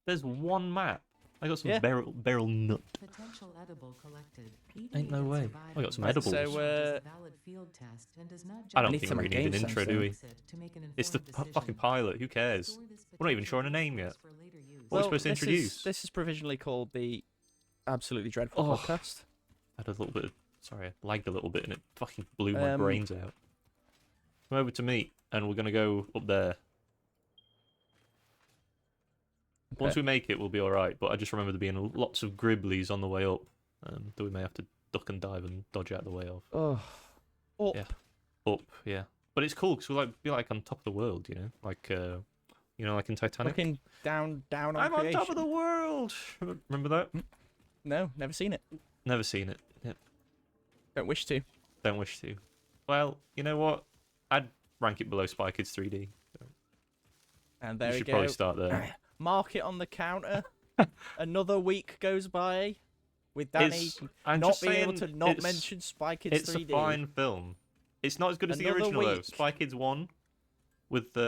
There's one map. I got some Yeah. barrel nut. Potential edible collected. Ain't no way. I got some edibles. So, I don't need think some we need an game intro, sense do we? It's the fucking pilot. Who cares? We're not even sure on a name yet. What are we supposed to introduce? This is provisionally called the Absolutely Dreadful podcast. I had a little bit of... Sorry, I lagged a little bit and it fucking blew my brains out. Come over to me, and we're going to go up there. Okay. Once we make it, we'll be alright, but I just remember there being lots of gribblies on the way up that we may have to duck and dive and dodge out of the way of. Oh. Up. Yeah. Up, yeah. But it's cool, because we'll be like on top of the world, you know? Like, like in Titanic. Looking down on I'm creation. on top of the world! Remember that? No, never seen it. Never seen it. Yeah. Don't wish to. Don't wish to. Well, you know what? I'd rank it below Spy Kids 3D. So And there you we should go. probably start there. Mark it on the counter. Another week goes by with Danny I'm not just being able saying to not it's- mention Spy Kids It's 3D. a fine film. It's not as good as the Another original, though. week. Spy Kids 1 with the...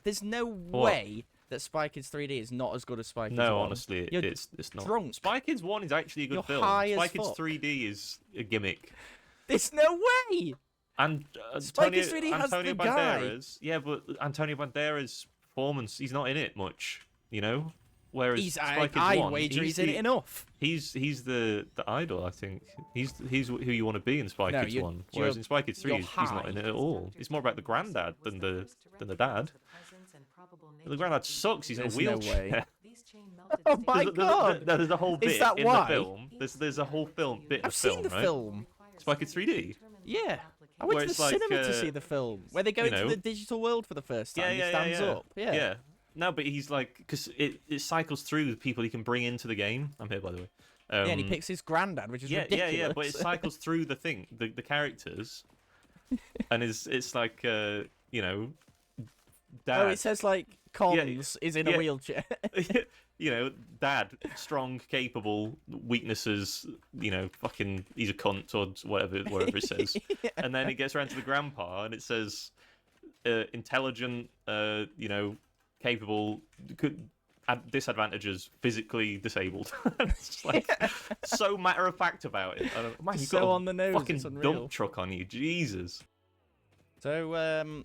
There's no way that Spy Kids 3D is not as good as Spy Kids 1. No, honestly, You're it's not. drunk. Spy Kids 1 is actually a good You're film. high Spy as Kids fuck. 3D is a gimmick. There's no way! And Spy Kids 3D has Antonio the guy. Banderas, yeah, but Antonio Banderas' performance, he's not in it much, you know? Whereas Spy Kids 1, wager he's in it enough. He's the idol, I think. He's who you want to be in Spy No, Kids you're- 1. Whereas you're- in Spy Kids 3, you're he's not in it at all. It's more about the granddad than the dad. The granddad sucks. He's in a There's no wheelchair. Oh my god! There's a whole bit Is that in why? the film. There's a whole film bit in I've the seen film, the right? film. Spy Kids 3D. Yeah. I Where went to it's the like, cinema to see the film, where they go you into know. the digital world for the first time. He stands up. Yeah. Yeah. No, but he's like, because it cycles through the people he can bring into the game. I'm here, by the way. Yeah, and he picks his granddad, which is ridiculous. Yeah, but it cycles through the characters, and it's like, dad. Oh, it says like Cons is in a wheelchair. Dad, strong, capable, weaknesses, fucking, he's a cunt or whatever it says. Yeah. And then it gets around to the grandpa and it says, intelligent, capable, disadvantages, physically disabled. It's just like so matter of fact about it. Man, you've So got a on the nose, fucking it's unreal. dump truck on you, Jesus. So,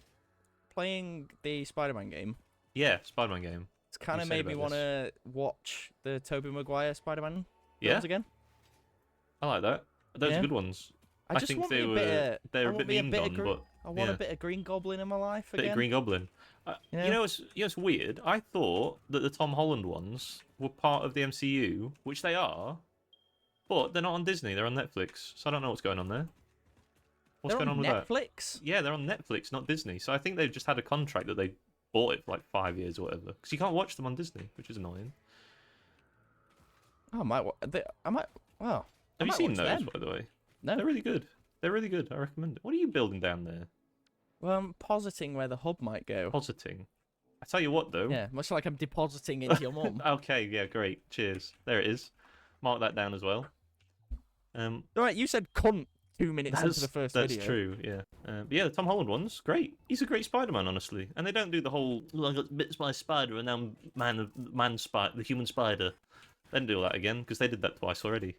playing the Spider-Man game, Yeah, Spider-Man game. it's kind You of said made me about want to watch the Tobey Maguire Spider-Man Yeah, films again. I like that. Those Yeah. are good ones. I just think want they me a were bit of, they're I a want bit me a memed bit on, of but I want yeah. a bit of Green Goblin in my life bit again. of Green Goblin. Yeah. It's weird. I thought that the Tom Holland ones were part of the MCU, which they are, but they're not on Disney. They're on Netflix. So I don't know what's going on there. What's They're going on with that? Netflix? Yeah, they're on Netflix, not Disney. So I think they've just had a contract that they bought it for like 5 years or whatever. Because you can't watch them on Disney, which is annoying. Oh, I might. Well, Have you seen those, by the way? No. They're really good. They're really good. I recommend it. What are you building down there? Well, I'm positing where the hub might go. Positing. I tell you what, though. Yeah, much like I'm depositing into your mum. Okay, yeah, great. Cheers. There it is. Mark that down as well. All right, you said cunt 2 minutes into the first that's video. true, yeah. But yeah, the Tom Holland one's great. He's a great Spider-Man, honestly. And they don't do the whole, I got bits by a spider and now I'm the human spider. They don't do all that again, because they did that twice already.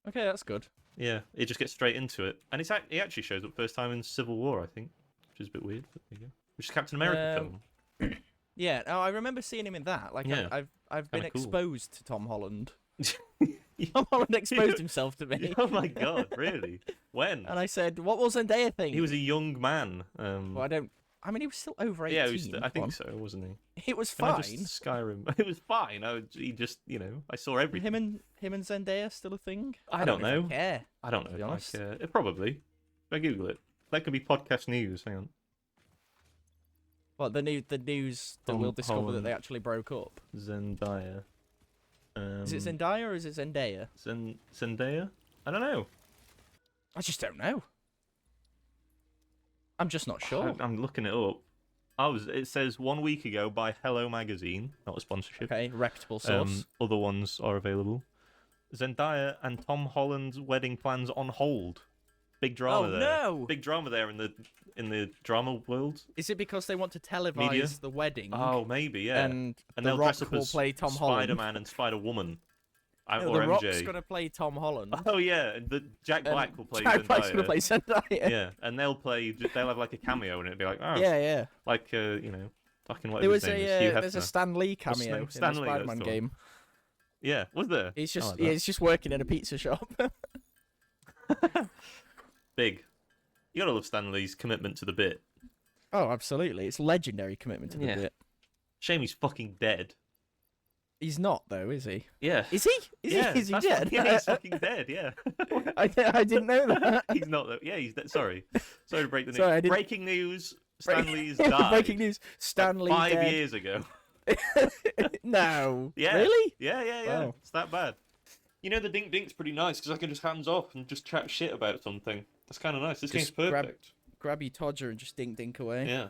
Okay, that's good. Yeah, it just gets straight into it. And he actually shows up first time in Civil War, I think. Which is a bit weird, but there you go. Which is Captain America film. Yeah, no, I remember seeing him in that. Like, Yeah, I've been kinda cool. exposed to Tom Holland. Tom Holland exposed himself to me. Oh my god, really? When? And I said, "What will Zendaya think?" He was a young man. Well, I mean, he was still over 18. Yeah, I think so, wasn't he? It was Can I fine. just Skyrim. It was fine. He just, I saw everything. Him and Zendaya still a thing? I don't know. If I care. I don't know. To be honest. Probably. If I Google it. That could be podcast news. Hang on. Well, the news that Tom we'll discover that Holland. they actually broke up. Zendaya. Is it Zendaya or is it Zendaya? Zendaya? I don't know. I just don't know. I'm just not sure. I'm looking it up. It says 1 week ago by Hello Magazine, not a sponsorship. Okay, reputable source. Other ones are available. Zendaya and Tom Holland's wedding plans on hold. Big drama there. no! Big drama there in the drama world. Is it because they want to televise Media? the wedding? Oh, maybe, yeah. And And The they'll Rock dress up will as play Tom Holland. Spider-Man and Spider-Woman. No, Or The MJ. Rock's gonna play Tom Holland. Oh yeah, and Jack Black and will play Jack Black's gonna Zendaya. play Zendaya. Yeah, and they'll have like a cameo, and it'll be like, oh, Yeah, yeah. like fucking whatever There was his name is, Hugh there's a Hefner. Stan Lee What's his cameo name? in Stan the Lee, that's Spider-Man the one. game. Yeah, was there? He's I just like yeah, that. he's just working in a pizza shop. Big. You gotta love Stan Lee's commitment to the bit. Oh, absolutely. It's legendary commitment to the Yeah. bit. Shame he's fucking dead. He's not though, is he? Yeah. Is he? Is Yeah, he? Is he that's dead? Yeah, he's fucking dead. Yeah. I didn't know that. He's not though. Yeah, he's dead. Sorry to break the news. Sorry, I didn't- Breaking news: Stan Lee's died. Breaking news: Stan like Lee 5 dead. years ago. No. Yeah. Really? Yeah. Wow. It's that bad. You know, the Dink Dink's pretty nice because I can just hands off and just chat shit about something. That's kind of nice. This game's Just grab- perfect. Grab your Todger and just dink away. Yeah.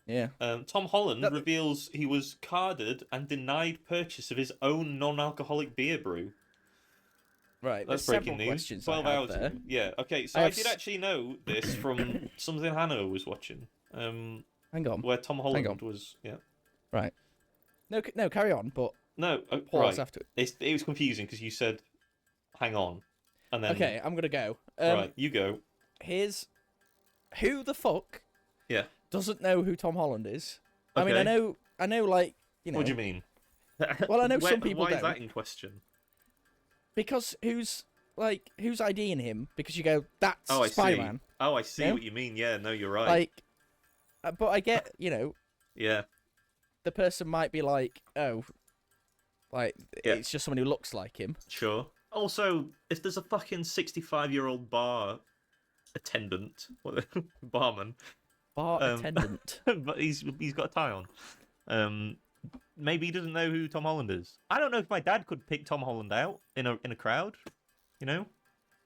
Yeah. Tom Holland That- reveals he was carded and denied purchase of his own non-alcoholic beer brew. Right. That's there's breaking several news. questions 12 I have hours there. ago. Yeah. Okay. So I I have did s- actually know this from something Hannah was watching. Hang on. Where Tom Holland on. was. Yeah. Right. No, carry on. But No. pause Right. after. It was confusing because you said, "Hang on," and then Okay, I'm gonna go. right, you go. Here's who the fuck Yeah. doesn't know who Tom Holland is. I mean, Okay. I know, like you know. What do you mean? Well, I know some people Why is don't. that in question? Because who's IDing him? Because you go, that's Oh, I Spider-Man. see. Oh, I see Yeah? what you mean. Yeah. No, you're right. Like, but I get, Yeah. the person might be like, oh, like Yeah. it's just someone who looks like him. Sure. Also, if there's a fucking 65-year-old bar attendant, barman, Bar Um, attendant. but he's got a tie on. Maybe he doesn't know who Tom Holland is. I don't know if my dad could pick Tom Holland out in a crowd. You know,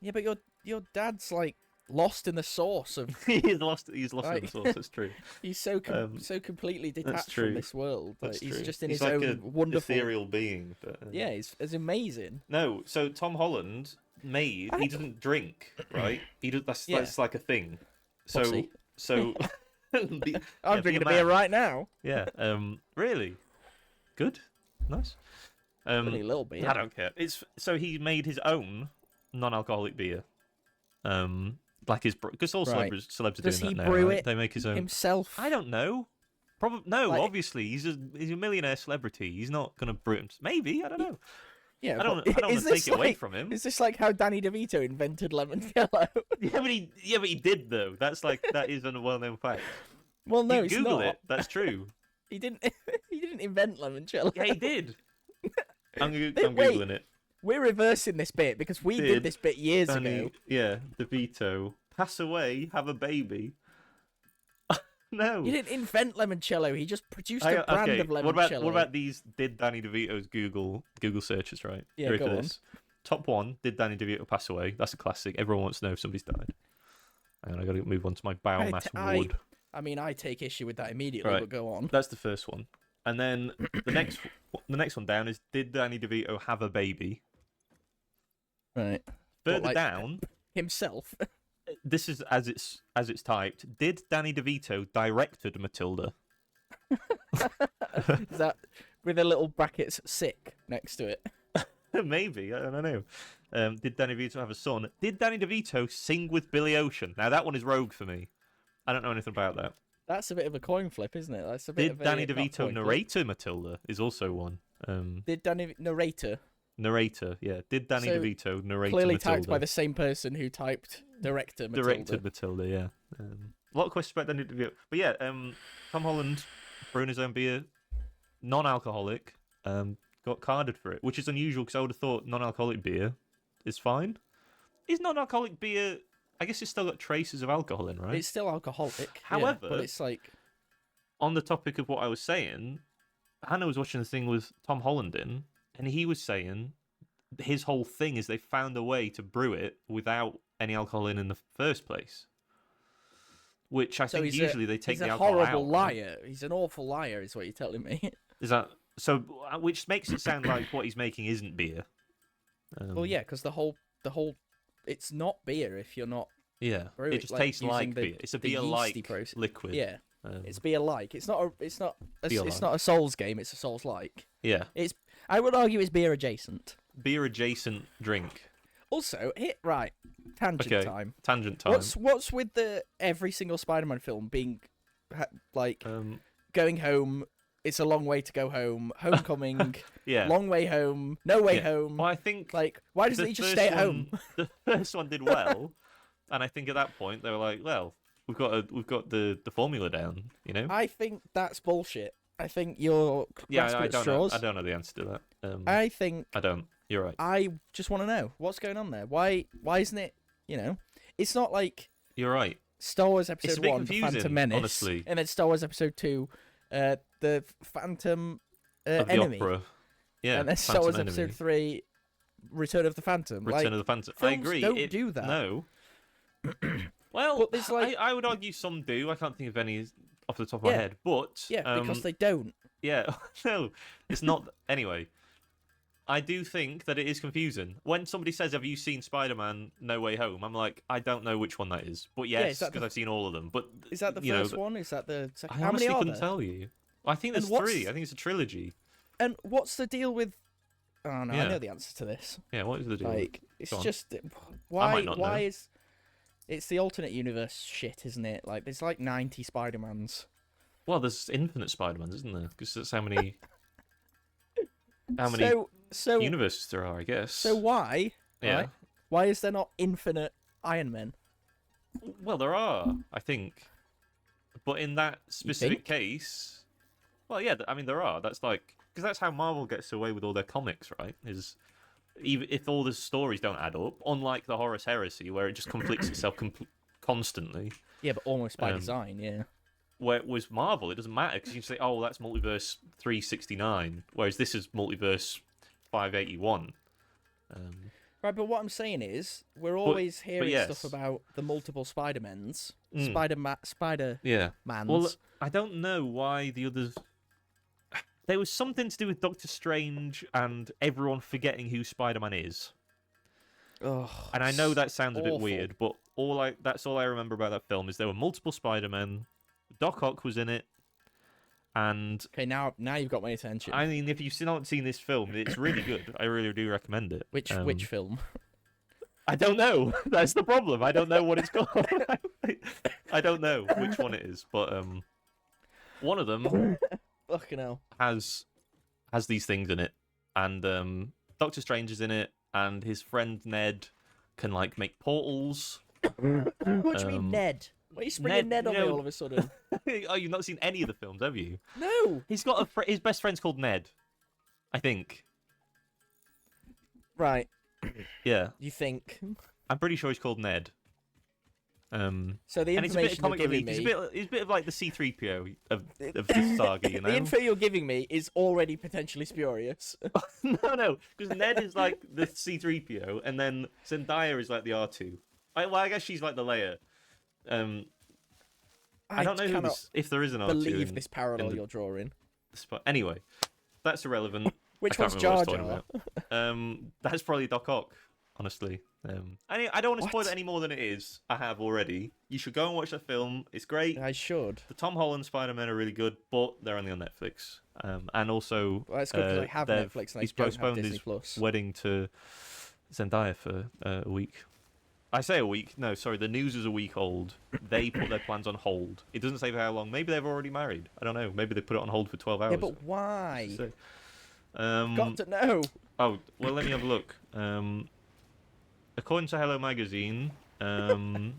Yeah, but your dad's like lost in the sauce of. he's lost in Right. the sauce. That's true. He's so so completely detached from true. this world. Like, That's he's true. just in He's his like own a wonderful. ethereal being. But Yeah, it's amazing. no. So Tom Holland made. He doesn't drink, right? He does. That's Yeah. like a thing. So Pussy. so. I'm be drinking a a beer man. right now. Yeah. Really. Good. Nice. Only a little bit. I don't care. It's so he made his own non-alcoholic beer. Like his because all Right. celebs are Does doing he that now. brew Right? it They make his own. himself. I don't know. Probably no. Like- Obviously, he's a millionaire celebrity. He's not gonna brew it. Maybe I don't know. Yeah, I don't. but I don't is want to this take it away like- from him. Is this like how Danny DeVito invented limoncello? Yeah, but he did though. That's like that is a well-known fact. Well, no, You it's Google not. it. That's true. He didn't. He didn't invent limoncello. Yeah, he did. I'm Wait, googling it. We're reversing this bit because we Did did this bit years Danny, ago. yeah, DeVito. Pass away, have a baby. No. He didn't invent limoncello. He just produced Hang a on, brand okay, of limoncello. what about these? Did Danny DeVito's Google searches right? Yeah, You ready go for on. this? Top one. Did Danny DeVito pass away? That's a classic. Everyone wants to know if somebody's died. Hang on, I got to move on to my biomass ward. I mean, I take issue with that immediately, Right. but go on. That's the first one. And then the next one down is did Danny DeVito have a baby? Right. Further like- down, Himself. this is as it's typed. Did Danny DeVito directed Matilda? Is that with a little brackets sick next to it? Maybe, I don't know. Did Danny DeVito have a son? Did Danny DeVito sing with Billy Ocean? Now that one is rogue for me. I don't know anything about that. That's a bit of a coin flip, isn't it? That's a bit Did of a, Danny not DeVito coin flip. narrator Matilda? Is also one. Did Danny narrator? Narrator, yeah. Did Danny So, DeVito narrate Clearly Matilda? typed by the same person who typed director Matilda. Directed Matilda, yeah. A lot of questions about Danny DeVito. But yeah, Tom Holland brewing his own beer, non-alcoholic, got carded for it, which is unusual because I would have thought non-alcoholic beer is fine. Is non-alcoholic beer... I guess it's still got traces of alcohol in, right? It's still alcoholic. yeah, However- but it's like On the topic of what I was saying, Hannah was watching the thing with Tom Holland in, and he was saying his whole thing is they found a way to brew it without any alcohol in the first place. Which I so think he's usually they take he's the a alcohol horrible out. Right? liar. He's an awful liar, is what you're telling me. Is that so? Which makes it sound like what he's making isn't beer. Well, yeah, because the whole it's not beer if you're not Yeah, Very, it just like, tastes using like the- beer. It's a the yeasty beer-like process. liquid. Yeah, Um, it's beer-like. It's not a. It's not. A, Beer-like. it's not a Souls game. It's a Souls-like. yeah, It's. I would argue it's beer adjacent. beer-adjacent drink. Also, right. Tangent Okay. time. Tangent time. What's with the every single Spider-Man film being like going home? It's a long way to go home. Homecoming. Yeah. Long way home. No way Yeah. home. Well, I think Like, why doesn't the he just first stay at one- home? The first one did well, and I think at that point they were like, "Well, we've got the formula down," you know. I think that's bullshit. I think you're Yeah, grasping I at don't know. straws. I don't know the answer to that. I think I don't. You're right. I just want to know what's going on there. Why isn't it? You know, it's not like You're right. Star Wars a Episode bit 1, The Phantom confusing, Menace, honestly. and then Star Wars Episode 2, The Phantom Of the Enemy, opera. Yeah. and then Star Wars Phantom Episode Enemy. 3, Return of the Phantom. Return like, of the Phantom. I films agree. don't do that. No. Well, But there's like- I would argue some do. I can't think of any off the top of my Yeah. head. But Yeah, because they don't. yeah, no, it's not. Anyway, I do think that it is confusing. When somebody says, "Have you seen Spider-Man: No Way Home?" I'm like, I don't know which one that is, but Yeah, yes, is that because the- I've seen all of them. But Is that the you know, first one? Is that the second? I How many honestly are couldn't there? tell you. I think And there's what's- 3. I think it's a trilogy. And what's the deal with? Oh no, I Yeah. know the answer to this. Yeah, what is the deal? Like, it's Go on. just I why? might not know. Why is? It's the alternate universe shit, isn't it? Like, there's like 90 Spider-Mans. Well, there's infinite Spider-Mans, isn't there? Because that's how many So universes there are, I guess. so why? yeah. Right? Why is there not infinite Iron Men? Well, there are, I think, but in that specific think? case, well, yeah, I mean there are. That's like because that's how Marvel gets away with all their comics, right? Is even if all the stories don't add up, unlike the Horus Heresy, where it just conflicts itself constantly. Yeah, but almost by Um, design. Yeah. Where it was Marvel, it doesn't matter because you can say, "Oh, well, that's multiverse 369," whereas this is multiverse 581. Right, but what I'm saying is, we're always hearing yes. stuff about the multiple Spider-Mans, Mm. Spider-Mans. Yeah. Well, I don't know why the others. There was something to do with Doctor Strange and everyone forgetting who Spider-Man is. Ugh, And I know that sounds a bit awful. weird, but that's all I remember about that film is there were multiple Spider-Men. Doc Ock was in it, and Okay, now you've got my attention. I mean, if you've not seen this film, it's really good. I really do recommend it. Which film? I don't know. That's the problem. I don't know what it's called. I don't know which one it is, but one of them Fucking hell. has these things in it, and Doctor Strange is in it, and his friend Ned can like make portals. What do you mean, Um, Ned? Why are you springing Ned on me all of a sudden? Oh, you've not seen any of the films, have you? No. He's got his best friend's called Ned, I think. Right. Yeah, You think? I'm pretty sure he's called Ned. So the And it's a bit of information you're comic giving relief. me, He's a bit of like the C-3PO of the saga, you know? the info you're giving me is already potentially spurious. No, because Ned is like the C-3PO, and then Zendaya is like the R2. I guess she's like the Leia. I don't know cannot if there is an R2. believe in this parallel the- you're drawing. the spot. Anyway, that's irrelevant. Which I can't one's remember Jar what I was Jar? talking about. That's probably Doc Ock, honestly. I don't want to spoil What? it any more than it is. I have already. You should go and watch that film. It's great. I should. The Tom Holland Spider-Man are really good, but they're only on Netflix. And also, Well, that's good because I have Netflix and I he's don't have postponed Disney his Plus. wedding to Zendaya for a week. I say a week. No, sorry. The news is a week old. They put their plans on hold. It doesn't say for how long. Maybe they've already married. I don't know. Maybe they put it on hold for 12 hours. Yeah, but why? So, Got to know. Oh, well, let me have a look. According to Hello Magazine, Other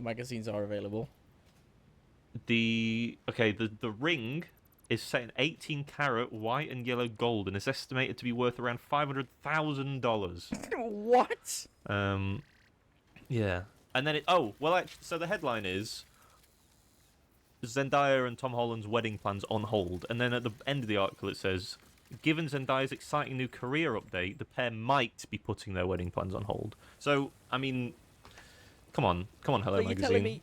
magazines are available. the ring is set in 18-carat white and yellow gold and is estimated to be worth around $500,000. What? Yeah. And then actually, so the headline is Zendaya and Tom Holland's wedding plans on hold. And then at the end of the article it says, given Zendaya's exciting new career update, the pair might be putting their wedding plans on hold. So, I mean, come on, Hello But you're Magazine. telling me,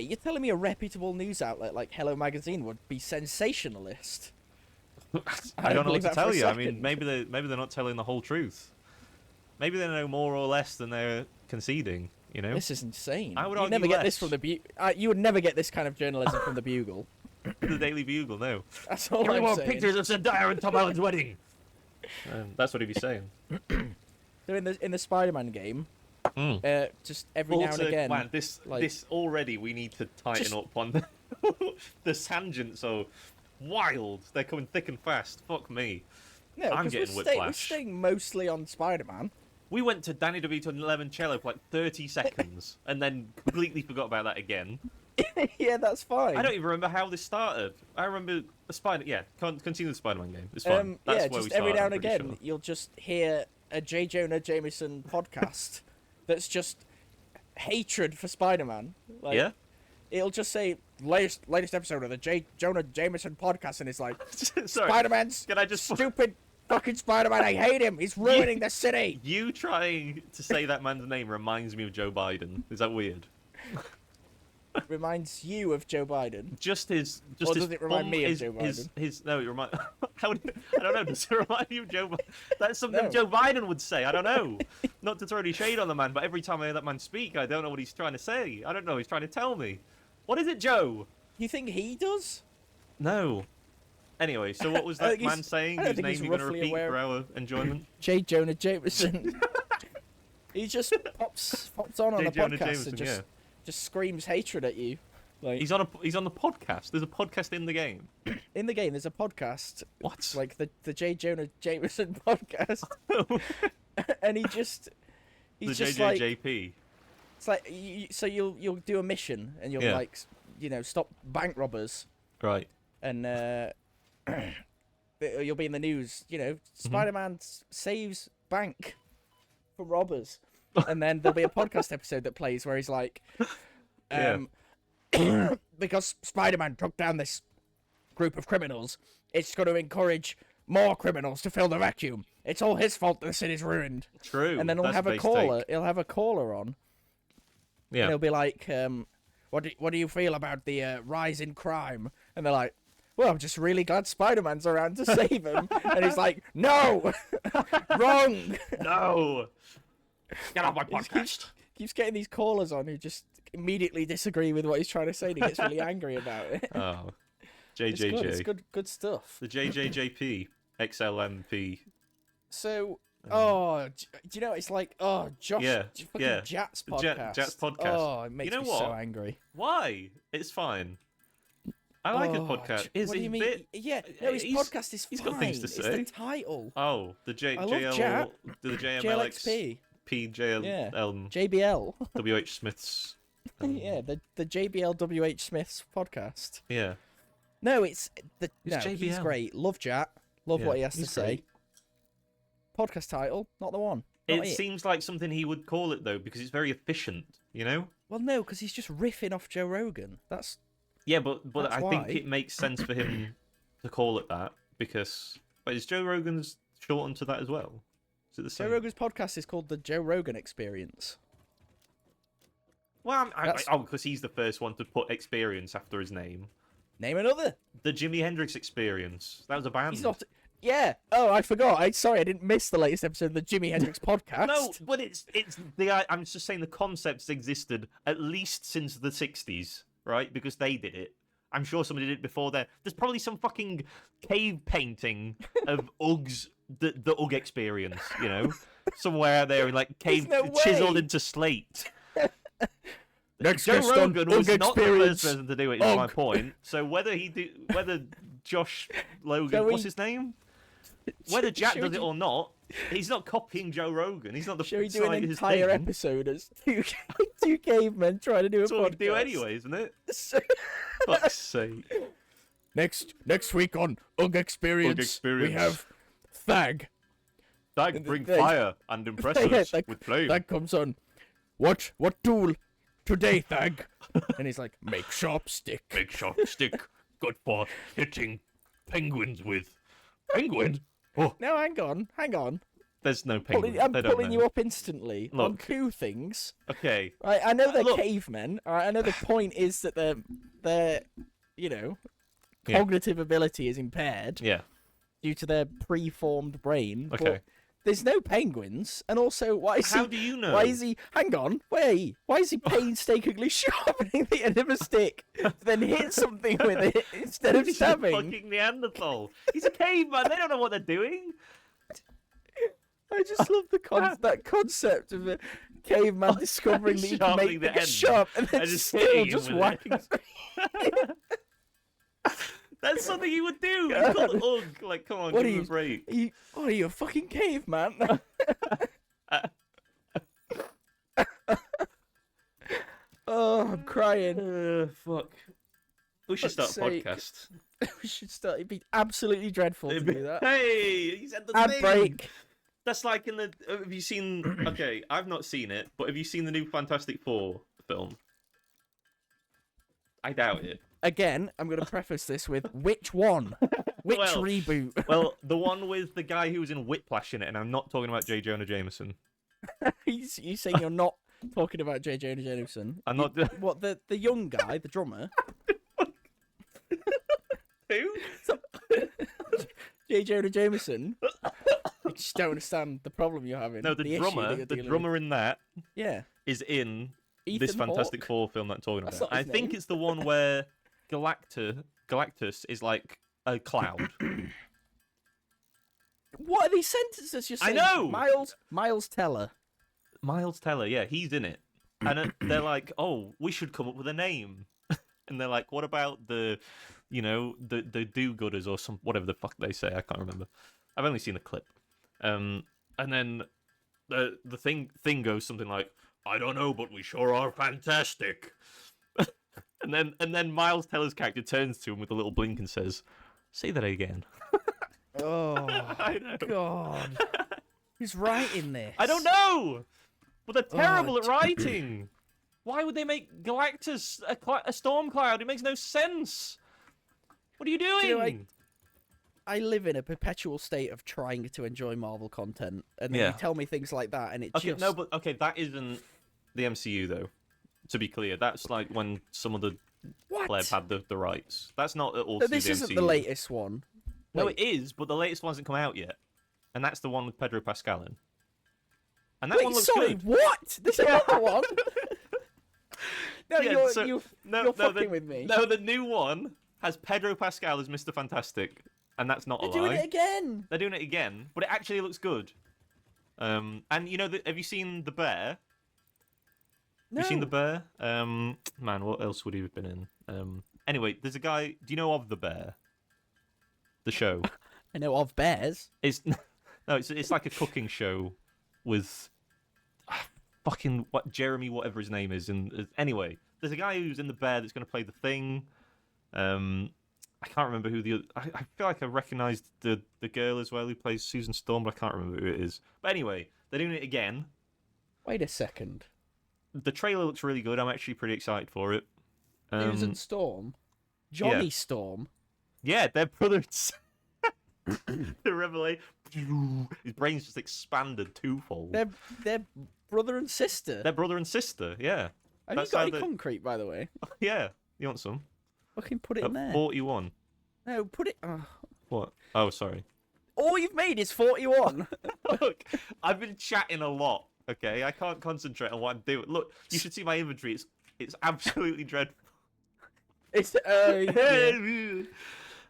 you're telling me a reputable news outlet like Hello Magazine would be sensationalist? I don't know what believe to that for tell a you. I mean, second. maybe they're not telling the whole truth. Maybe they know more or less than they're conceding. You know, This is insane. I would You'd argue never get this less. from the you would never get this kind of journalism from the Bugle. the Daily Bugle. No, That's all give me I'm more saying. pictures of Zendaya and Tom Holland's wedding. That's what he'd be saying. So in the Spider-Man game, just every now and again, Man, this already we need to tighten up on the tangents are wild. They're coming thick and fast. Fuck me. no, I'm because getting we're whiplash. staying mostly on Spider-Man. We went to Danny DeVito and Lemoncello for like 30 seconds and then completely forgot about that again. Yeah, that's fine. I don't even remember how this started. I remember the Spider. Yeah, continue the Spider-Man game. It's fine. That's yeah, where just we every started, now I'm and pretty again, sure. you'll just hear a J. Jonah Jameson podcast that's just hatred for Spider-Man. Like, Yeah? It'll just say latest episode of the J. Jonah Jameson podcast, and it's like Sorry. Spider-Man's Can I just stupid fucking Spider-Man. I hate him. He's ruining the city. You trying to say that man's name reminds me of Joe Biden. Is that weird? Reminds you of Joe Biden. Just his. Or his does it remind me of his, Joe his, Biden? his, no, it remind. How would, I don't know. Does it remind you of Joe Biden? That's something No. Joe Biden would say. I don't know. Not to throw any shade on the man, but every time I hear that man speak, I don't know what he's trying to say. I don't know. He's trying to tell me. What is it, Joe? You think he does? No. Anyway, so what was I that think he's- man saying? I don't Whose think name he's you're going to roughly repeat aware for our enjoyment? J. Jonah Jameson. He just pops on J. a Jonah podcast Jameson, and yeah. just screams hatred at you. Like He's on the podcast. There's a podcast in the game. in the game, there's a podcast What? like the J. Jonah Jameson podcast, and he's the just like JJJP. it's like so you'll do a mission and you'll Yeah. like stop bank robbers Right. and you'll be in the news. Mm-hmm. Spider-Man saves bank from robbers, and then there'll be a podcast episode that plays where he's like, Yeah. because Spider-Man took down this group of criminals, it's going to encourage more criminals to fill the vacuum. It's all his fault that the city's ruined. True. And then he'll That's have a base caller. take. He'll have a caller on. Yeah. And he'll be like, what do you feel about the rise in crime? And they're like, well, I'm just really glad Spider-Man's around to save him. And he's like, no, wrong. No. Get off my He podcast. keeps getting these callers on who just immediately disagree with what he's trying to say, and he gets really angry about it. Oh. It's good. It's JJJ. good stuff. The JJJP. XLMP. So, Um, do you know, it's like, Josh, Yeah, fucking yeah. Jat's The podcast. Jat's podcast. Oh, it makes You know me what? so angry. Why? It's fine. I like his podcast. What do you mean? Yeah, no, his podcast is fine. he's got things to It's say. the title. Oh, the I love Jat. the JMLX, JLXP. PJL, Yeah. um, JBL. WH Smith's. Yeah, the JBL WH Smith's podcast. Yeah. No, he's JBL? great. Love Jat. Love Yeah, what he has to he's say. great. Podcast title, not the one. Not It seems like something he would call it though, because it's very efficient. You know. Well, no, because he's just riffing off Joe Rogan. That's Yeah, but That's I think why. it makes sense for him to call it that because. Wait, is Joe Rogan's shortened to that as well? Is it the Joe same? Rogan's podcast is called the Joe Rogan Experience. Well, That's- because he's the first one to put experience after his name. Name another. The Jimi Hendrix Experience. That was a band. He's not. Yeah. Oh, I forgot. Sorry, I didn't miss the latest episode of the Jimi Hendrix podcast. No, but it's I'm just saying the concepts existed at least since the 60s, right? Because they did it. I'm sure somebody did it before then. There's probably some fucking cave painting of Ugg's the Ugg Experience, you know, somewhere there in like cave There's no chiseled way. into slate. Next Joe guest on Rogan was Ugg not the Experience. first person to do it. Is my Ugg. point. So whether Josh Logan, Shall we- what's his name? Whether Jack Shall we does it do- or not, he's not copying Joe Rogan. He's not the Shall we do an side of his entire thing. episode as two cavemen trying to do a That's what podcast? we do anyway, isn't it? Fuck's sake. Next week on Ugg Experience, Experience. we have Thag. Dag, bring They- fire and impress Yeah, us like- with flame. Thag comes on. What tool today, Thag? And he's like, make sharp stick. Big sharp stick, good for hitting penguins with. Penguin? Oh, No, hang on. there's no penguin. I'm They don't pulling know. you up instantly on Look. two things. Okay. Right, I know they're Look. cavemen. All right, I know the point is that their Yeah. cognitive ability is impaired Yeah. due to their preformed brain. Okay. But There's no penguins, and also why is How he? do you know? Why is he? Hang on, wait. Why is he painstakingly sharpening the end of a stick, to then hit something with it instead of He's a stabbing? fucking Neanderthal. He's a caveman. They don't know what they're doing. I just love that concept of a caveman discovering that you can Sharpening make the it end sharp and then and just still hitting him just with it. whacking. That's something you would do. It's called ugh. Like, come on, What give are him a you- break. What are you, a fucking caveman? Oh, I'm crying. Fuck. We should start a Fuck's sake. podcast. We should start. It'd be absolutely dreadful to do that. Hey, he said the Ad thing. break. That's like in the. Have you seen? Okay, I've not seen it, but have you seen the new Fantastic Four film? I doubt it. Again, I'm going to preface this with which one? Which Well- reboot? Well, the one with the guy who was in Whiplash in it, and I'm not talking about J. Jonah Jameson. You saying you're not talking about J. Jonah Jameson? I'm not. What, the young guy, the drummer? Who? J. Jonah Jameson? I just don't understand the problem you're having. No, the issue that drummer. you're The dealing drummer in that with. Yeah. is in Ethan this Fantastic Hawke? Four film that I'm talking That's about. not I his think name. it's the one where Galactus is like a cloud. What are these sentences you're I saying? know! Miles Teller. Miles Teller, yeah, he's in it. And they're like, oh, we should come up with a name. And they're like, what about the do-gooders or some whatever the fuck they say. I can't remember. I've only seen a clip. And then the thing goes something like, I don't know, but we sure are fantastic. and then Miles Teller's character turns to him with a little blink and says, say that again. Oh, I know. God. Who's writing this? I don't know. But they're terrible at d- writing. Why would they make Galactus a storm cloud? It makes no sense. What are you doing? you know, I live in a perpetual state of trying to enjoy Marvel content, and then Yeah. you tell me things like that, and it Okay, just... no, but okay, that isn't the MCU though. To be clear, that's like when some of the What? pleb had the rights. That's not at all. No, to this the isn't MCU. the latest one. No, Wait. it is, but the latest one hasn't come out yet, and that's the one with Pedro Pascal in. And that Wait, one looks sorry, good. what? There's another one? No, Yeah, you're, so- you're No, fucking with me. No, the new one has Pedro Pascal as Mr. Fantastic, and that's not They're a doing lie. it again. They're doing it again, but it actually looks good. And you know, have you seen The Bear? No. You seen The Bear? Man, what else would he have been in? Anyway, there's a guy. Do you know of The Bear? The show. I know of bears. It's no, it's like a cooking show with fucking Jeremy, whatever his name is. And anyway, there's a guy who's in The Bear that's going to play the Thing. I can't remember who the other... I feel like I recognised the girl as well who plays Susan Storm, but I can't remember who it is. But anyway, they're doing it again. Wait a second. The trailer looks really good. I'm actually pretty excited for it. Susan Storm? Johnny Storm? Yeah, they're brothers. The revelation. His brain's just expanded twofold. They're brother and sister. They're brother and sister, yeah. Have that's you got how any they- concrete, by the way? Yeah. You want some? Fucking put it in At there. 41. No, put it... What? Oh, sorry. All you've made is 41. Look, I've been chatting a lot, okay? I can't concentrate on what I'm doing. Look, you should see my inventory. It's absolutely dreadful. It's... yeah.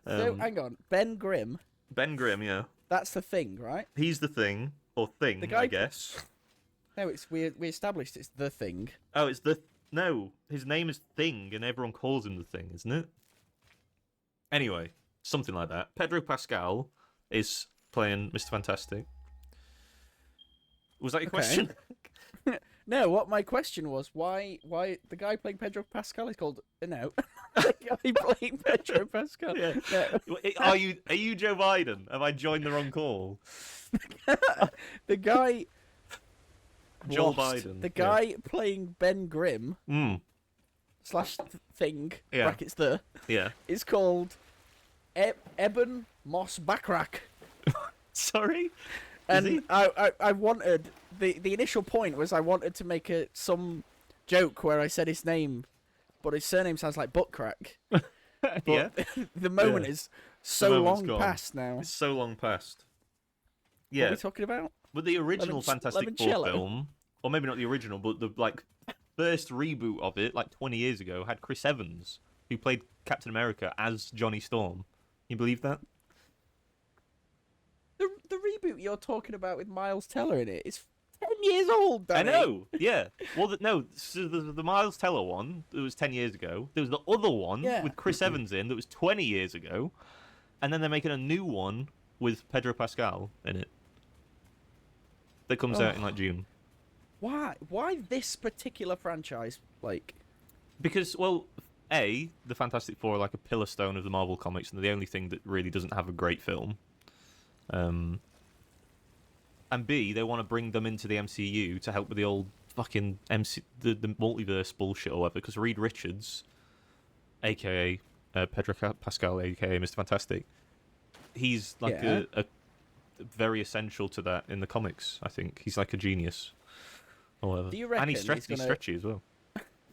So, Um, hang on. Ben Grimm, Ben Grimm, yeah. that's the Thing, right? He's the Thing. Or Thing, The guy- I guess. No, it's we established it's the Thing. Oh, it's the... No, his name is Thing, and everyone calls him the Thing, isn't it? Anyway, something like that. Pedro Pascal is playing Mr. Fantastic. Was that your Okay. question? No, what my question was, why the guy playing Pedro Pascal is called... No. The guy playing Pedro Pascal. Yeah. No. Are you Joe Biden? Have I joined the wrong call? The guy... Joe lost. Biden. The guy playing Ben Grimm Mm, / Thing, Yeah. brackets the, yeah. is called Eben Moss Backrack. Sorry? And he? I wanted... The initial point was I wanted to make some joke where I said his name, but his surname sounds like butt crack. But Yeah. the moment Yeah. is so moment's long gone. past now. It's so long past. What Yeah. are we talking about? But the original Fantastic Four Lemoncello. film, or maybe not the original, but the like first reboot of it, like 20 years ago, had Chris Evans, who played Captain America as Johnny Storm. You believe that? The reboot you're talking about with Miles Teller in it is 10 years old, Danny. I know. Yeah. Well, no. So the Miles Teller one that was 10 years ago. There was the other one Yeah. with Chris Evans in that was 20 years ago, and then they're making a new one with Pedro Pascal in it that comes out in like June. Why? Why this particular franchise? Like, Because, well, A, the Fantastic Four are like a pillar stone of the Marvel comics, and they're the only thing that really doesn't have a great film. And B, they want to bring them into the MCU to help with the old fucking the multiverse bullshit or whatever. Because Reed Richards, aka Pedro Pascal, aka Mr. Fantastic, he's like a very essential to that in the comics. I think he's like a genius. Or whatever. do you reckon And he's stretchy as well.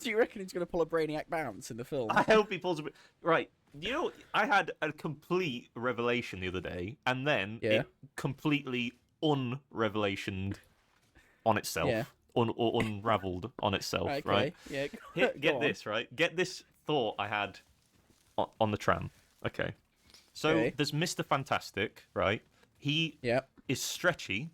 Do you reckon he's gonna pull a Brainiac bounce in the film? I hope he pulls a bit. Right. You know, I had a complete revelation the other day, and then it completely unrevelationed on itself, or unraveled on itself, Okay, right? Yeah. Get this, right? Get this thought I had on the tram. Okay. So Okay. there's Mr. Fantastic, right? He is stretchy,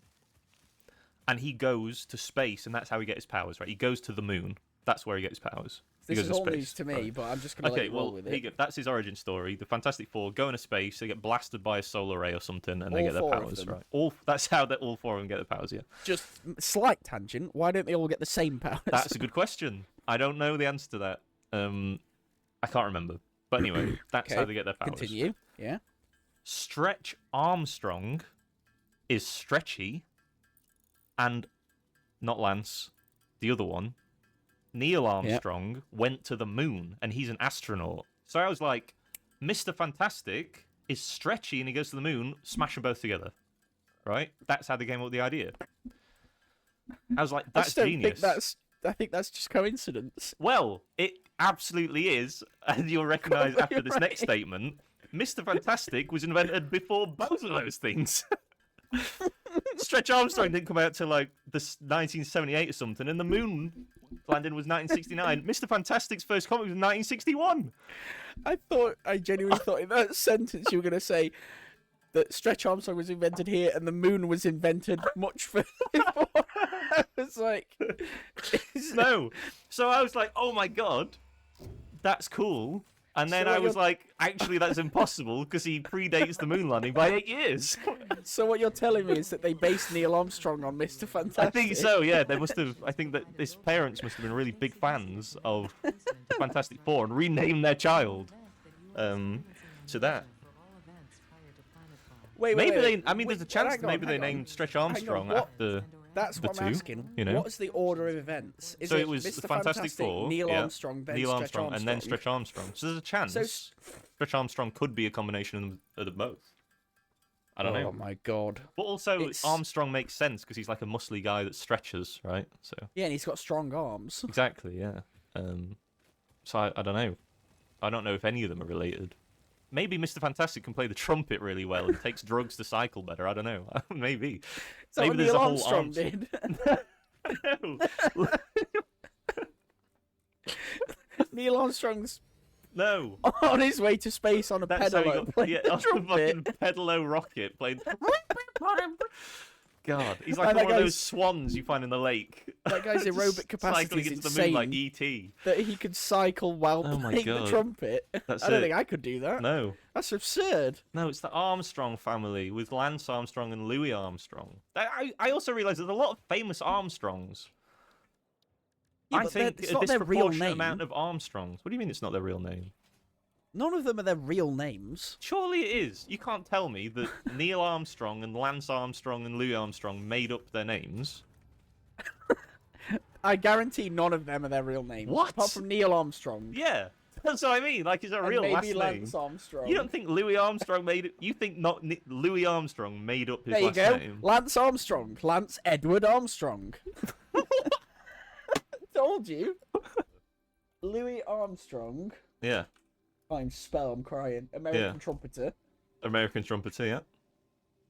and he goes to space, and that's how he gets his powers, right? He goes to the moon. That's where he gets his powers. He This goes is to all space, news to me, right? but I'm just gonna let Okay, you roll well, with here you it. go. That's his origin story. The Fantastic Four go into space, they get blasted by a solar ray or something, and they All get their four of powers, them. right? That's how all four of them get their powers, yeah. Just slight tangent. Why don't they all get the same powers? That's a good question. I don't know the answer to that. I can't remember. But anyway, that's how they get their powers. Continue. Yeah. Stretch Armstrong is stretchy, and not Lance, the other one. Neil Armstrong went to the moon, and he's an astronaut. So I was like, Mr. Fantastic is stretchy, and he goes to the moon. Smash them both together, right? That's how they came up with the idea. I was like, that's genius. I think that's just coincidence. Well, it absolutely is, and you'll recognise after this next statement, Mr. Fantastic was invented before both of those things. Stretch Armstrong didn't come out till like the 1978 or something, and the moon landing was 1969. Mr. Fantastic's first comic was 1961. I genuinely thought in that sentence you were going to say that Stretch Armstrong was invented here and the moon was invented much further before. I was like, No. So I was like, oh my god, that's cool. And then So what I was like, actually, that's impossible because he predates the moon landing by 8 years. so what you're telling me is that they based Neil Armstrong on Mr. Fantastic? I think so, yeah. They must have. I think that his parents must have been really big fans of the Fantastic Four and renamed their child to that. Wait, Maybe wait. they. I mean, there's a chance hang that maybe on, they hang on. named Stretch Hang on, Armstrong what- after. That's the what two, I'm asking. you know? What's the order of events? Is So it was Mr. the Fantastic Four, Neil yeah, Armstrong, then Neil Stretch Armstrong, and then Stretch Armstrong. So there's a chance Stretch Armstrong could be a combination of them both. I don't know. Oh my god. But also, It's- Armstrong makes sense because he's like a muscly guy that stretches, right? So Yeah, and he's got strong arms. exactly, yeah. So I don't know. I don't know if any of them are related. Maybe Mr. Fantastic can play the trumpet really well and takes drugs to cycle better. I don't know. Maybe. Is that what Maybe there's Neil a whole Armstrong did? No. Neil Armstrong's No. on his way to space on a That's how he pedalo got, playing yeah, the on the trumpet. fucking pedalo rocket playing. God, he's like And that one of those guy's- swans you find in the lake. That guy's aerobic Just capacity cycling is into the moon like insane. E.T. That he could cycle while Oh my playing the God. trumpet. That's I don't it. think I could do that. No. That's absurd. No, it's the Armstrong family with Lance Armstrong and Louis Armstrong. I also realised there's a lot of famous Armstrongs. Yeah, I but think it's a not their real disproportionate name. amount of Armstrongs. What do you mean it's not their real name? None of them are their real names. Surely it is. You can't tell me that Neil Armstrong and Lance Armstrong and Louis Armstrong made up their names. I guarantee none of them are their real names. What? Apart from Neil Armstrong. Yeah, that's what I mean. Like, it's a And real maybe last name. Lance Armstrong. You don't think Louis Armstrong made it? You think not Louis Armstrong made up his There you last go. name? Lance Armstrong. Lance Edward Armstrong. Told you. Louis Armstrong. Yeah, I'm spell. I'm crying. American Yeah. trumpeter. American trumpeter. Yeah.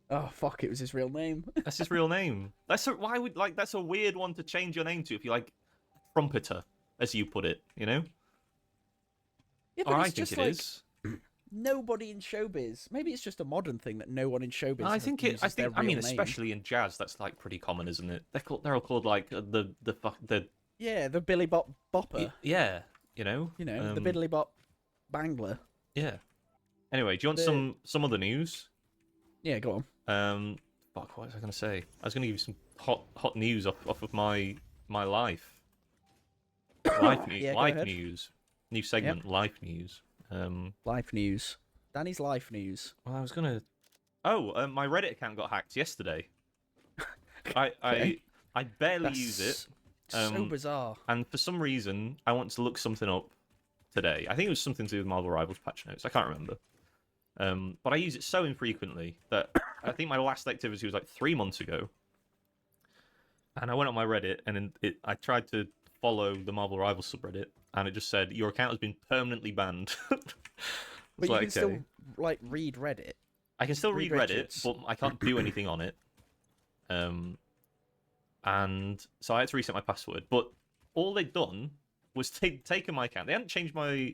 Oh fuck! It was his real name. That's his real name. Why would like that's a weird one to change your name to if you like trumpeter, as you put it. You know. Yeah, Or but I it's think just it like is. nobody in showbiz. Maybe it's just a modern thing that no one in showbiz. I think it. Uses I think. their I mean, real name. especially in jazz, that's like pretty common, isn't it? They're all called like the Yeah, the Billy Bop Bopper. yeah. You know. You know, the Biddly Bop Bangler. Yeah. Anyway, do you want some other news? Yeah, go on. Fuck, what was I going to say? I was going to give you some hot news off of my life. Life news. Yeah, go life ahead. news. New segment. Life news. Life news. Danny's life news. Well, I was gonna. Oh, my Reddit account got hacked yesterday. Okay. I barely use it, So bizarre. and for some reason, I want to look something up today. I think it was something to do with Marvel Rivals patch notes. I can't remember. But I use it so infrequently that I think my last activity was like 3 months ago. And I went on my Reddit and I tried to follow the Marvel Rivals subreddit, and it just said your account has been permanently banned. But you can still like read Reddit. I can still read read Reddit, Reddits. but I can't do anything on it. And so I had to reset my password. But all they'd done was taken my account. They hadn't changed my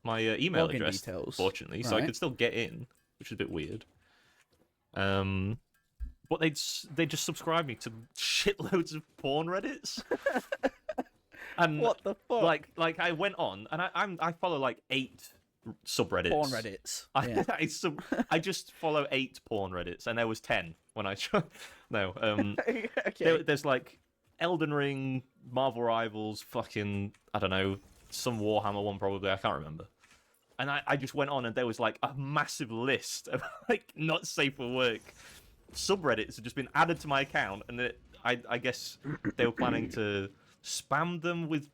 email Login address, details. fortunately, so I Right. could still get in, which is a bit weird. But they just subscribed me to shitloads of porn Reddits. And What the fuck? like I went on and I follow like 8 subreddits. Porn Reddits. Yeah. I just follow 8 porn Reddits, and there was 10 when I tried. No, Okay. there's like Elden Ring, Marvel Rivals, fucking I don't know, some Warhammer one probably. I can't remember. And I just went on, and there was like a massive list of like not safe for work subreddits had just been added to my account, and I guess they were planning to spam them with,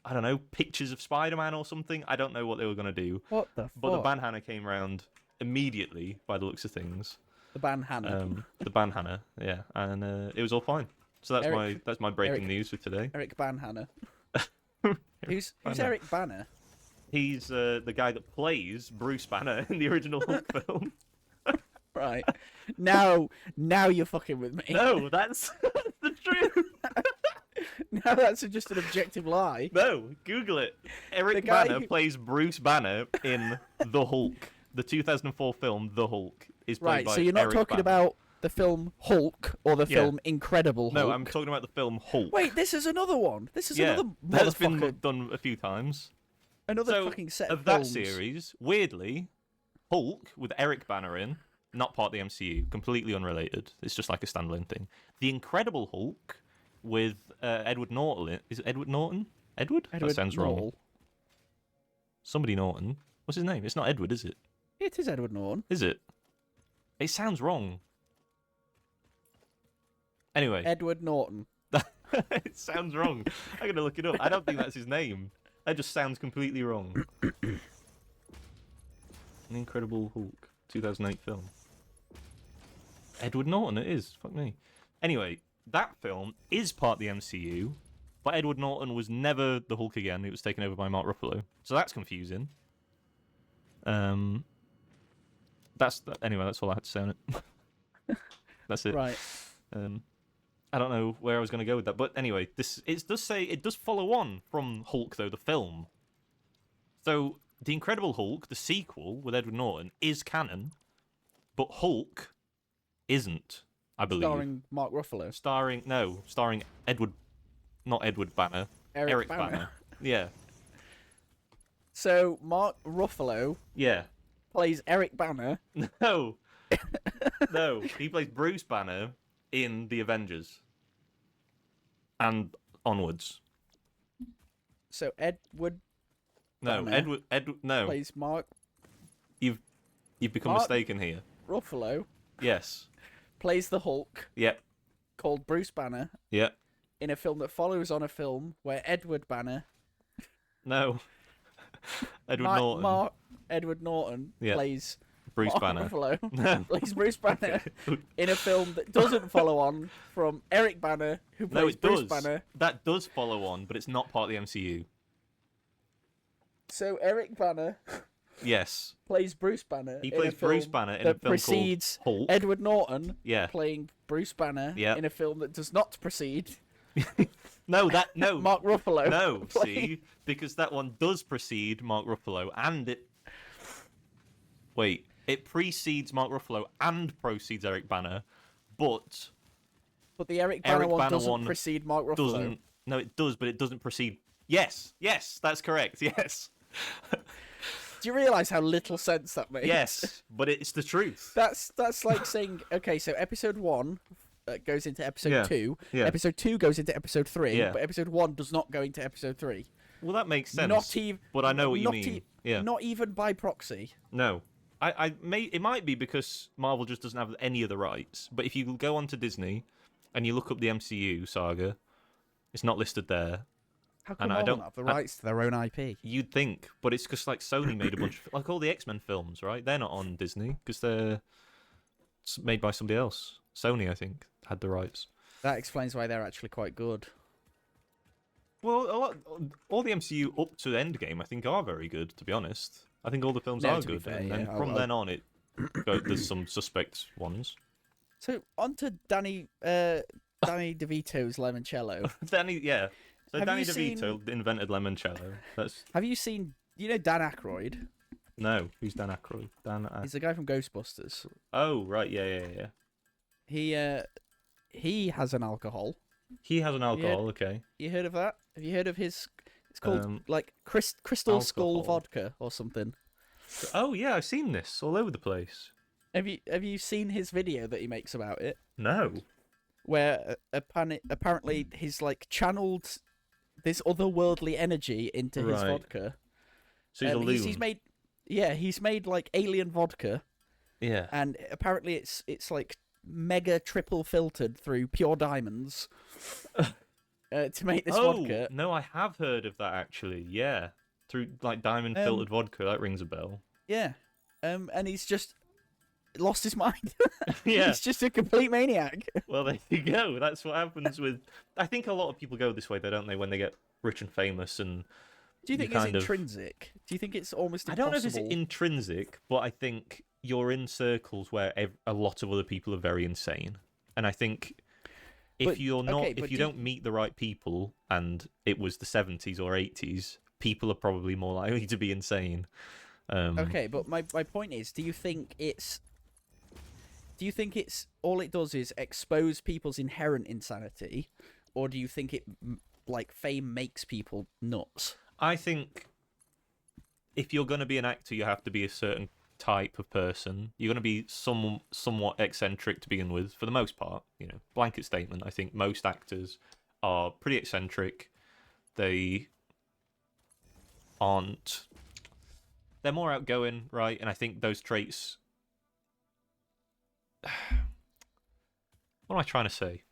I don't know, pictures of Spider-Man or something. I don't know what they were going to do. What the fuck? But the ban Hannah came round immediately by the looks of things. The ban Hannah. The ban Hannah, yeah, and it was all fine. So that's my breaking news for today. Eric Banhanna. Who's Banner. Eric Banner? He's the guy that plays Bruce Banner in the original Hulk film. Right. Now you're fucking with me. No, that's the truth. Now that's just an objective lie. No, Google it. The Eric guy Banner who- plays Bruce Banner in The Hulk. The 2004 film The Hulk is played Right, by so you're not Eric talking Banner. about the film Hulk or the Yeah. film Incredible Hulk. No, I'm talking about the film Hulk. Wait, this is another one. This is yeah, another that's motherfucker. been done a few times. Another So, fucking set of of that films. series, weirdly, Hulk with Eric Banner in, not part of the MCU, completely unrelated. It's just like a standalone thing. The Incredible Hulk with Edward Norton. Is it Edward Norton? Edward? Edward That sounds wrong. Norton. Somebody Norton. What's his name? It's not Edward, is it? It is Edward Norton. Is it? It sounds wrong. Anyway, Edward Norton. it sounds wrong. I'm gonna look it up. I don't think that's his name. That just sounds completely wrong. An Incredible Hulk, 2008 film. Edward Norton, it is. Fuck me. Anyway, that film is part of the MCU, but Edward Norton was never the Hulk again. It was taken over by Mark Ruffalo, so that's confusing. Anyway, that's all I had to say on it. That's it. Right. I don't know where I was going to go with that, but anyway, it does follow on from Hulk though, the film. So the Incredible Hulk, the sequel with Edward Norton, is canon, but Hulk isn't. I believe Starring Mark Ruffalo. starring Edward, not Edward Banner, Eric Banner. Banner. Yeah, So Mark Ruffalo yeah. plays Eric Banner. No, no, he plays Bruce Banner in the Avengers and onwards. So Edward No, Banner Edward. No, plays Mark you've become Mark- mistaken here. Ruffalo Yes. plays the Hulk Yep. called Bruce Banner Yep. in a film that follows on a film where Edward Banner, No. Edward Norton. Edward Norton Yeah. plays Bruce Mark Banner. Ruffalo plays Bruce Banner in a film that doesn't follow on from Eric Banner, who plays No, it Bruce does. Banner. That does follow on, but it's not part of the MCU. So Eric Banner Yes. plays Bruce Banner. He in a plays Bruce film Banner in a that film precedes called Hulk. Edward Norton Yeah. playing Bruce Banner Yep. in a film that does not precede No, Mark Ruffalo. No, playing- see, because that one does precede Mark Ruffalo, and it precedes Mark Ruffalo and precedes Eric Banner, but But the Eric Banner Eric one Banner doesn't one precede Mark Ruffalo. doesn't. No, it does, but it doesn't precede. Yes, that's correct. Yes, Do you realise how little sense that makes? yes, but it's the truth. That's like saying, okay, so episode 1 goes into episode Yeah, 2, yeah. episode 2 goes into episode 3, Yeah. but episode 1 does not go into episode 3. Well, that makes sense. Not even. But I know what you not mean. e- Yeah. Not even by proxy. No. It might be because Marvel just doesn't have any of the rights. But if you go onto Disney and you look up the MCU saga, it's not listed there. How come And I Marvel don't- not have the rights to their own IP? You'd think, but it's because like Sony made a bunch of like all the X-Men films, right? They're not on Disney because they're made by somebody else. Sony, I think, had the rights. That explains why they're actually quite good. Well, all the MCU up to Endgame, I think, are very good. To be honest, I think all the films No, are to be good, fair, and yeah, then I'll- from I'll- then on, there's some suspect ones. So on to Danny DeVito's Limoncello. Yeah. So Have Danny you DeVito invented limoncello. That's Have you seen? You know Dan Aykroyd? no, who's Dan Aykroyd? He's the guy from Ghostbusters. Oh, right, yeah. He has an alcohol. He has an alcohol. Okay. You heard of that? Have you heard of his? It's called like Crystal Skull alcohol. Vodka or something. Oh yeah, I've seen this all over the place. Have you seen his video that he makes about it? No. Where apparently he's like channeled this otherworldly energy into his Right. vodka. So he's a loon. He's made like alien vodka, Yeah. and apparently it's like mega triple filtered through pure diamonds to make this vodka. No, I have heard of that actually. Yeah. Through like diamond filtered vodka, that rings a bell. Yeah, and he's just lost his mind. Yeah. He's just a complete maniac. Well, there you go. That's what happens with. I think a lot of people go this way, though, don't they? When they get rich and famous, and Do you think You it's kind of- intrinsic? Do you think it's almost I impossible? don't know if it's intrinsic, but I think you're in circles where a lot of other people are very insane, and I think if But- you're not, okay, if but you do- don't meet the right people, and it was the 70s or 80s, people are probably more likely to be insane. Okay, but my point is, do you think it's all it does is expose people's inherent insanity, or do you think it like fame makes people nuts? I think if you're going to be an actor, you have to be a certain type of person. You're going to be somewhat eccentric to begin with, for the most part. You know, blanket statement. I think most actors are pretty eccentric. They aren't. They're more outgoing, right? And I think those traits. What am I trying to say?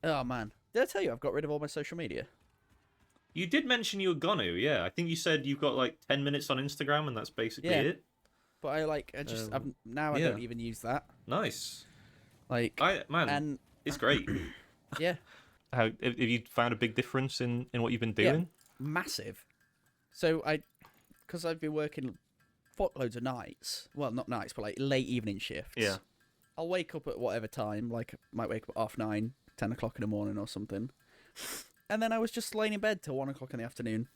Oh man, did I tell you I've got rid of all my social media? You did mention you were gonna, yeah. I think you said you've got like 10 minutes on Instagram, and that's basically Yeah. it. But I now I yeah. don't even use that. Nice. Like, Man, and it's great. yeah, Have you found a big difference in what you've been Yeah. doing? massive. So because I've been working fuckloads of nights. Well, not nights, but like late evening shifts. Yeah. I'll wake up at whatever time. Like, might wake up at 9:30, 10 o'clock in the morning or something. And then I was just laying in bed till 1 o'clock in the afternoon,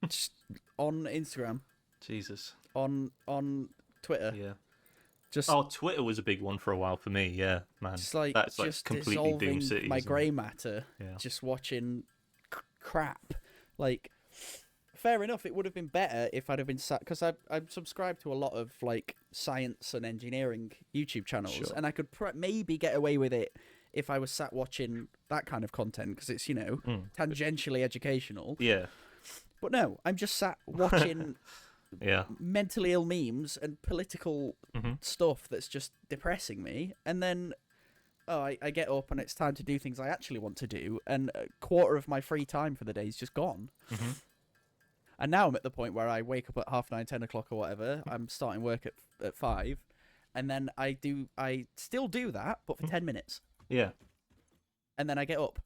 just on Instagram, Jesus. on Twitter. Yeah. Just Oh, Twitter was a big one for a while for me. Yeah, man. just like That's like just completely dissolving Doom City. my isn't it? grey matter. Yeah. Just watching crap. Like, fair enough. It would have been better if I'd have been sat, because I'm subscribed to a lot of like science and engineering YouTube channels, Sure. and I could maybe get away with it if I was sat watching that kind of content, because it's tangentially educational. Yeah. But no, I'm just sat watching Yeah. mentally ill memes and political Mhm. stuff that's just depressing me, and then I get up and it's time to do things I actually want to do, and a quarter of my free time for the day is just gone. Mhm. And now I'm at the point where I wake up at 9:30, 10 o'clock or whatever. I'm starting work at 5, and then I still do that, but for 10 minutes, Yeah. and then I get up.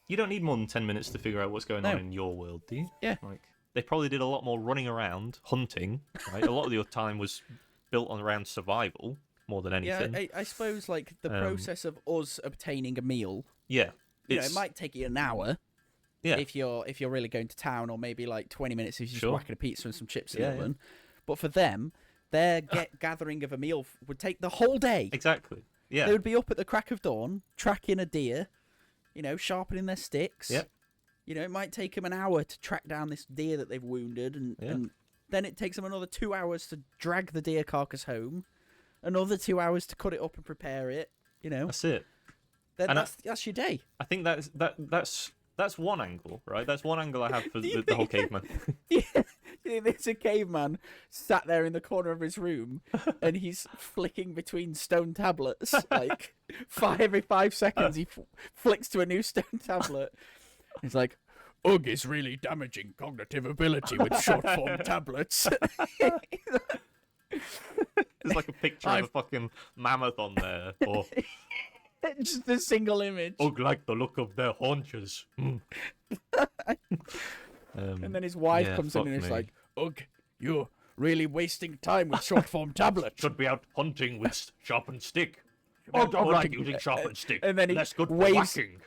You don't need more than 10 minutes to figure out what's going on No. in your world, do you? Yeah. Like, they probably did a lot more running around, hunting. Right, a lot of your time was built on around survival more than anything. Yeah, I suppose like the process of us obtaining a meal. Yeah, You know, it might take you an hour. Yeah. If you're really going to town, or maybe like 20 minutes if you're just Sure. whacking a pizza and some chips in the Yeah, oven. But for them, their gathering of a meal would take the whole day. exactly. Yeah, They would be up at the crack of dawn, tracking a deer, you know, sharpening their sticks. Yep. You know, it might take them an hour to track down this deer that they've wounded, and then it takes them another 2 hours to drag the deer carcass home, another 2 hours to cut it up and prepare it. You know, that's it. then And that's your day. I think that's one angle, right? That's one angle I have for the whole caveman. Yeah, there's a caveman sat there in the corner of his room, and he's flicking between stone tablets. Like every 5 seconds, he flicks to a new stone tablet. He's like, "Ugh is really damaging cognitive ability with short form tablets." There's like a picture of a fucking mammoth on there, or Just a single image. like the look of their haunches. Mm. And then his wife comes in fuck and is me. like, "Ugh, you're really wasting time with short form tablets." Should be out hunting with sharpened stick. be out don't like hunting- using sharpened stick. and then he Less good for waves- whacking.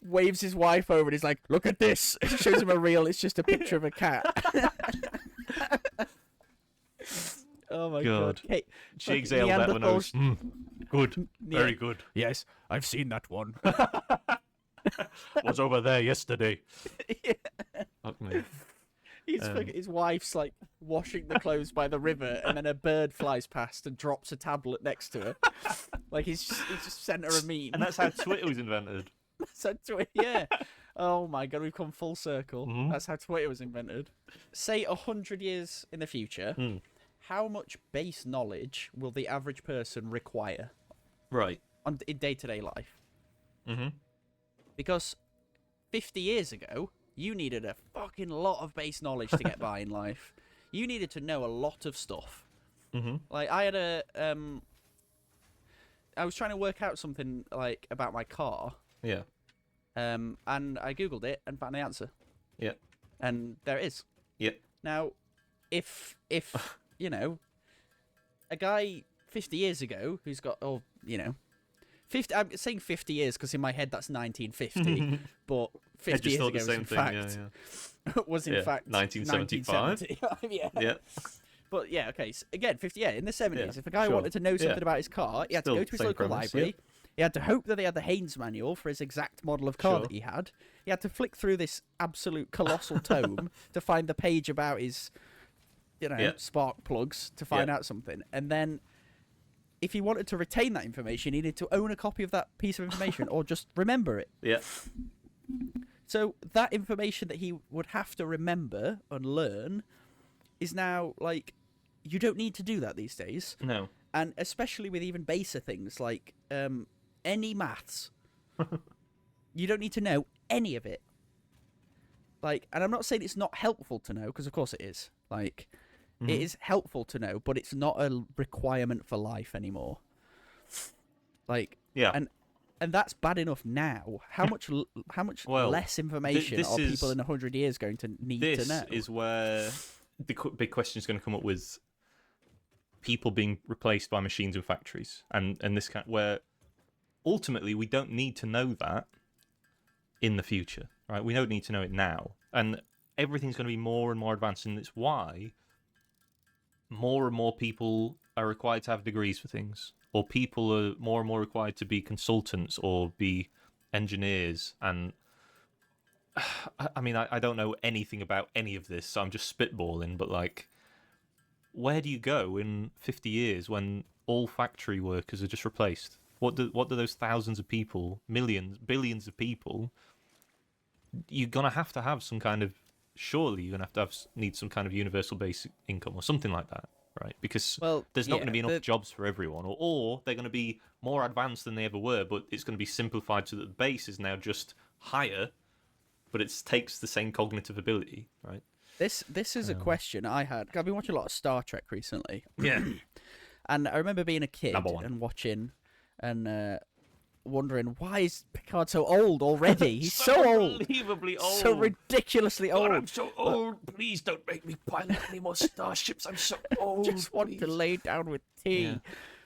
Waves his wife over and he's like, "Look at this." Shows him a reel. It's just a picture of a cat. Oh my god. God. She Fucking exhaled that one. I was, Neanderthals. good, very Yeah. good. Yes, I've seen that one. Was over there yesterday. Yeah. Fuck me. His wife's like washing the clothes by the river, and then a bird flies past and drops a tablet next to her. Like he's just sent her a meme. And that's how Twitter was invented. So yeah. Oh my god, we've come full circle. Mhm. That's how Twitter was invented. Say 100 years in the future, how much base knowledge will the average person require Right. in day-to-day life? Mm-hmm. Because 50 years ago, you needed a fucking lot of base knowledge to get by in life. You needed to know a lot of stuff. Mm-hmm. Like I had I was trying to work out something like about my car. Yeah. And I googled it and found the answer. Yeah. And there it is. Yeah. Now, if you know, a guy 50 years ago who's got 50. I'm saying 50 years because in my head that's 1950, but 50 I just years thought ago the same was in thing. fact was in Yeah, fact 1975. 1970. Yeah. Yeah. But yeah, okay. So again, 50. Yeah, in the 70s, Yeah, if a guy sure. wanted to know something Yeah. about his car, he had to Still go to his same local premise, library. He had to hope that they had the Haynes manual for his exact model of car Sure. that he had. He had to flick through this absolute colossal tome to find the page about his, Yeah. spark plugs to find Yeah. out something. And then, if he wanted to retain that information, he needed to own a copy of that piece of information or just remember it. Yeah. So that information that he would have to remember and learn is now like you don't need to do that these days. No. And especially with even baser things like any maths, you don't need to know any of it. Like, and I'm not saying it's not helpful to know, because of course it is. Like, it is helpful to know, but it's not a requirement for life anymore. Like, Yeah. and that's bad enough now. How much Well, less information this are people is- in 100 years going to need to This know? is where the big question is going to come up with people being replaced by machines in factories, and this kind where ultimately we don't need to know that in the future, right? We don't need to know it now, and everything's going to be more and more advanced, and it's why more and more people are required to have degrees for things, or people are more and more required to be consultants or be engineers. And I mean, I don't know anything about any of this, so I'm just spitballing, but like, where do you go in 50 years when all factory workers are just replaced? What do those thousands of people, millions, billions of people, you're going to have some kind of, surely you're going to need some kind of universal basic income or something like that, right? Because there's not going to be enough jobs for everyone, or they're going to be more advanced than they ever were, but it's going to be simplified so that the base is now just higher, but it takes the same cognitive ability, right? This is a question I had. I've been watching a lot of Star Trek recently. Yeah. And I remember being a kid Number one. and watching, and wondering why is Picard so old already? He's so old, unbelievably old. so ridiculously old. God, I'm so old. Please don't make me pilot any more starships. I'm so old. Just want to please. lay down with tea. Yeah.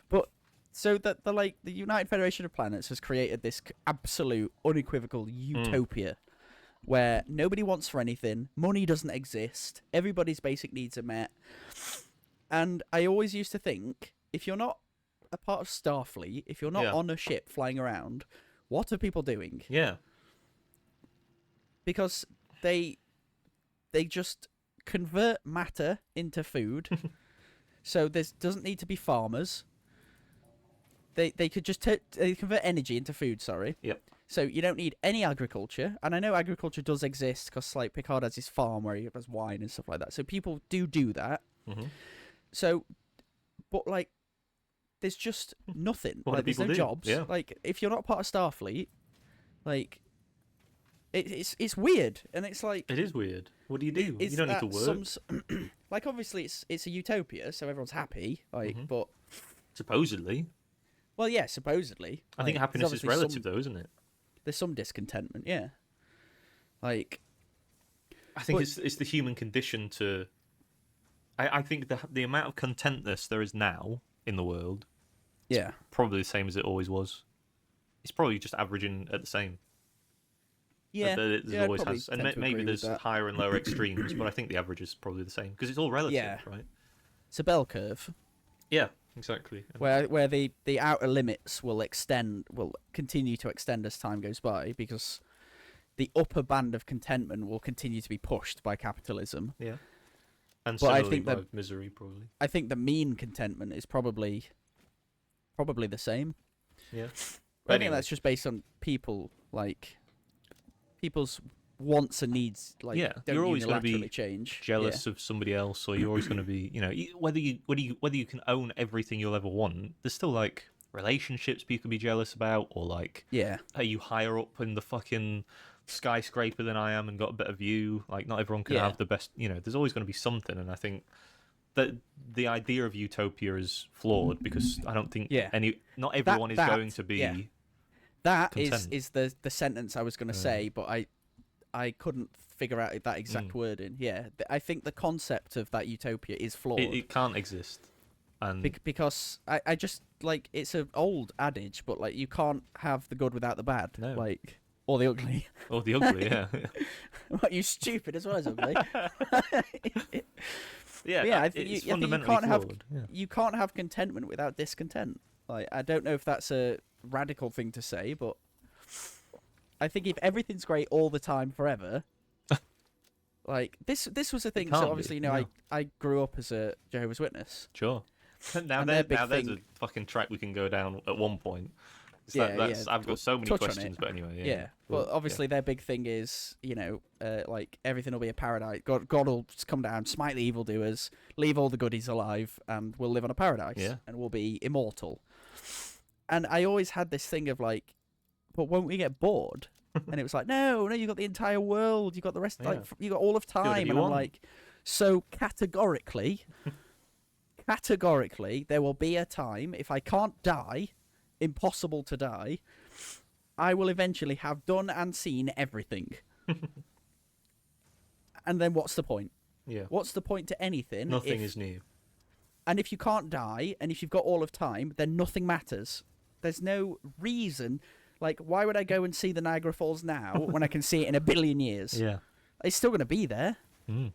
But so that the United Federation of Planets has created this absolute unequivocal utopia where nobody wants for anything, money doesn't exist, everybody's basic needs are met. And I always used to think, if you're not a part of Starfleet, if you're not on a ship flying around, what are people doing? Yeah. Because they just convert matter into food. So there doesn't need to be farmers. They could just they convert energy into food, sorry. Yep. So you don't need any agriculture. And I know agriculture does exist because like Picard has his farm where he has wine and stuff like that. So people do that. Mm-hmm. So, but like, there's just nothing. What like, do there's no people do? jobs. Yeah. Like, if you're not part of Starfleet, like, it's weird, and it's like It is weird. What do? You don't need to work. Like, obviously, it's a utopia, so everyone's happy. Like, but Supposedly. well, yeah, supposedly. I think like, happiness there's is obviously relative, though, isn't it? There's some discontentment, yeah. Like, I think But- it's the human condition to. I think the amount of contentness there is now in the world yeah, probably the same as it always was. It's probably just averaging at the same. yeah. It yeah, I'd always probably has, and tend to maybe agree with there's that. higher and lower extremes, but I think the average is probably the same because it's all relative, Yeah. right? It's a bell curve. Yeah, exactly. And- where the outer limits will continue to extend as time goes by because the upper band of contentment will continue to be pushed by capitalism. yeah, and But I similarly think by that- misery, probably. I think the mean contentment is probably the same. Yeah, But I think Anyway. that's just based on people's wants and needs. Like, Yeah, don't you're always gonna be unilaterally change. jealous of somebody else, or you're always going to be, whether you can own everything you'll ever want. There's still like relationships people can be jealous about, or like, Yeah, are you higher up in the fucking skyscraper than I am and got a better view? Like, not everyone can Yeah. have the best. There's always going to be something, and I think that the idea of utopia is flawed because I don't think Yeah. not everyone is that- going to be. yeah. That content. is the sentence I was going to say, but I couldn't figure out that exact wording. Yeah, I think the concept of that utopia is flawed. It can't exist, and Because I just like it's an old adage, but like you can't have the good without the bad, No. like or the ugly. or the ugly, yeah, What, you stupid as well as ugly. yeah. Yeah, I It's think you fundamentally can't have flawed. Yeah. you can't have contentment without discontent. Like I don't know if that's a radical thing to say, but I think if everything's great all the time forever. Like this was a thing. can't So be, obviously, no. I grew up as a Jehovah's Witness. Sure. Now, And their big there's a thing- fucking track we can go down at one point. Yeah, That's, yeah, I've got so many touch on questions, it. but anyway. Yeah, but obviously their big thing is, like everything will be a paradise. God will come down, smite the evildoers, leave all the goodies alive, and we'll live on a paradise. Yeah. And we'll be immortal. And I always had this thing of like, but won't we get bored? And it was like, no, you got the entire world, you got the rest, Yeah. like you got all of whatever time, you and I'm want. like, so categorically, there will be a time if I can't die, impossible to die, I will eventually have done and seen everything. And then what's the point? Yeah. What's the point to anything? Nothing is new. And if you can't die, and if you've got all of time, then nothing matters. There's no reason. Like, why would I go and see the Niagara Falls now when I can see it in a billion years? Yeah. It's still going to be there. Mm.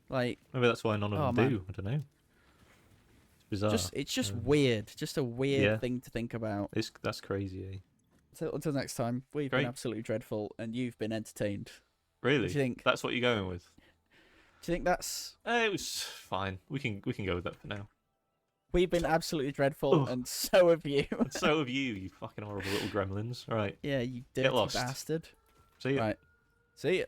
Like, Maybe that's why none of Oh, them man. do. I don't know. It's bizarre. it's just weird. Just a weird Yeah. thing to think about. That's crazy. Eh? So until next time, we've Great. been absolutely dreadful, and you've been entertained. Really? What do you think? That's what you're going with? Do you think that's... It was fine. We can go with that for now. We've been absolutely dreadful, Ugh. and so have you. And so have you fucking horrible little gremlins. All right. Yeah, you Get dirty lost. bastard. See ya. Right. See ya.